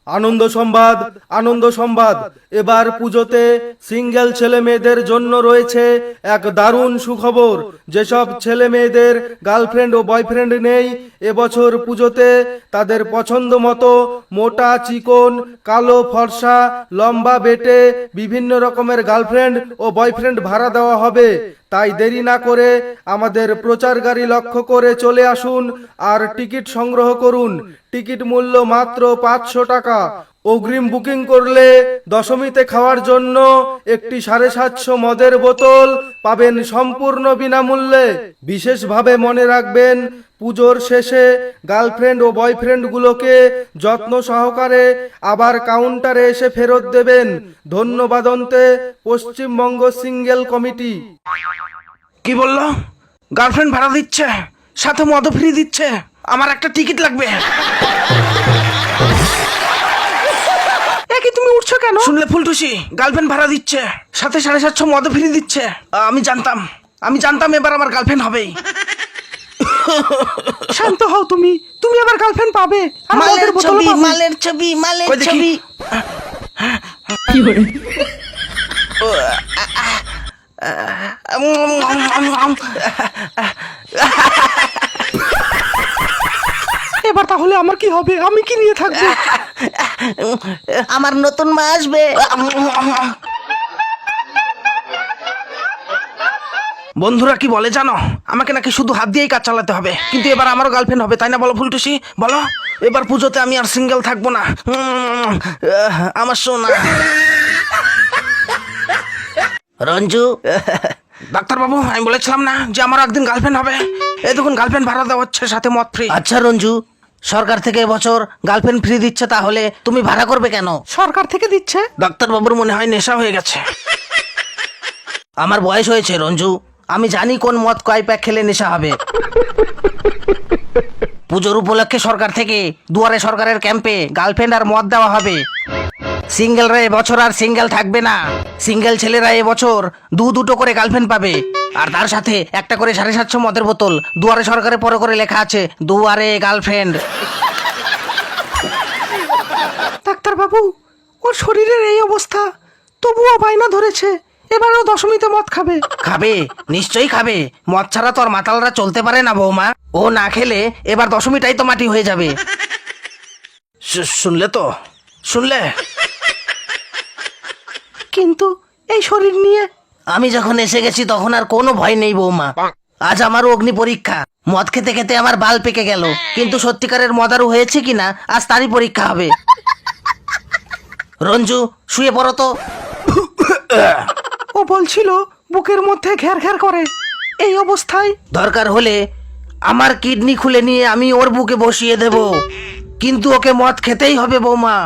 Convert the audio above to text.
আনন্দ সংবাদ, আনন্দ সংবাদ। এবার পুজোতে সিঙ্গেল ছেলে মেয়েদের জন্য রয়েছে এক দারুণ সুখবর। যেসব ছেলে মেয়েদের গার্লফ্রেন্ড ও বয়ফ্রেন্ড নেই, এবছর পুজোতে তাদের পছন্দ মতো মোটা, চিকন, কালো, ফর্সা, লম্বা, বেটে বিভিন্ন রকমের গার্লফ্রেন্ড ও বয়ফ্রেন্ড ভাড়া দেওয়া হবে। তাই দেরি না করে আমাদের প্রচার গাড়ি লক্ষ্য করে চলে আসুন আর টিকিট সংগ্রহ করুন। টিকিট মূল্য মাত্র 500 টাকা। অগ্রিম বুকিং করলে দশমীতে খাওয়ার জন্য একটি 750 মদের বোতল পাবেন সম্পূর্ণ বিনামূল্যে। বিশেষভাবে মনে রাখবেন, পুজোর শেষে গার্লফ্রেন্ড ও বয়ফ্রেন্ড গুলোকে যত্ন সহকারে আবার কাউন্টারে এসে ফেরত দেবেন। ধন্যবাদ অন্তে পশ্চিমবঙ্গ সিঙ্গেল কমিটি। কি বললো? গার্লফ্রেন্ড ভাড়া দিচ্ছে, সাথে মদও ফ্রি দিচ্ছে। আমার একটা টিকিট লাগবে। কি তুমি উঠছো কেন? শুনলে ফুলটুসি, গার্লফ্রেন্ড ভাড়া দিচ্ছে, সাথে 750 মদও ফ্রি দিচ্ছে। আমি জানতাম এবার আমার গার্লফ্রেন্ড হবেই। শান্ত হও তুমি, তুমি আবার গার্লফ্রেন্ড পাবে। আর মদের বোতলও পাবে। মালের ছবি কই দেখি। কি করে? এবার তাহলে আমার কি হবে? আমি কি নিয়ে থাকবো? আমার নতুন মা আসবে। বন্ধুরা কি বলে জানো, আমাকে নাকি শুধু হাত দিয়েই কাজ চালাতে হবে। কিন্তু এবার আমারও গার্লফ্রেন্ড হবে, তাই না বলো ফুলটুসি? বলো, এবার পুজোতে আমি আর সিঙ্গেল থাকবো না। আমার সোনা রঞ্জু, ডাক্তারবাবু, আমি বলেছিলাম না যে আমার একদিন গার্লফ্রেন্ড হবে? এই দেখুন, গার্লফ্রেন্ড ভাড়া দেওয়া হচ্ছে, সাথে মদ ফ্রি। আচ্ছা রঞ্জু, সরকার থেকে এবছর গার্লফ্রেন্ড ফ্রি দিচ্ছে, তাহলে তুমি ভাড়া করবে কেন? সরকার থেকে দিচ্ছে? ডাক্তারবাবুর মনে হয় নেশা হয়ে গেছে। আমার বয়স হয়েছে রঞ্জু, আমি জানি কোন মদ কয় প্যাক খেলে নেশা হবে। পুজোর উপলক্ষে সরকার থেকে দুয়ারে সরকারের ক্যাম্পে গার্লফ্রেন্ড আর মদ দেওয়া হবে। সিঙ্গেলরা এবছর আর সিঙ্গেল থাকবে না। সিঙ্গেল ছেলেরা এবছর দুটো করে গার্লফ্রেন্ড পাবে, আর তার সাথে একটা করে 750 মদের বোতল। দুয়ারে সরকারে পরে করে লেখা আছে, দুয়ারে গার্লফ্রেন্ড। ডাক্তার বাবু, ওর শরীরের এই অবস্থা, তবুও বায়না ধরেছে এবারও দশমীতে মদ খাবে। খাবে, নিশ্চয়ই খাবে। মদ ছাড়া তো আর মাতালরা চলতে পারে না বৌমা। ও না খেলে এবার দশমীটাই তো মাটি হয়ে যাবে। শুনলে তো, শুনলে? কিন্তু এই শরীর নিয়ে আমি যখন এসে গেছি তখন আর কোনো ভয় নেই বৌমা। আজ আমারও অগ্নি পরীক্ষা। মদ খেতে খেতে আমার বাল পেকে গেল, কিন্তু সত্যিকারের মদারু হয়েছে কিনা আজ তারই পরীক্ষা হবে। রঞ্জু, শুয়ে পড়ো তো। ও বলছিল বুকের মধ্যে ঘ্যার ঘ্যার করে। এই অবস্থায় দরকার হলে আমার কিডনি খুলে নিয়ে আমি ওর বুকে বসিয়ে দেব, কিন্তু ওকে মদ খেতেই হবে বৌমা।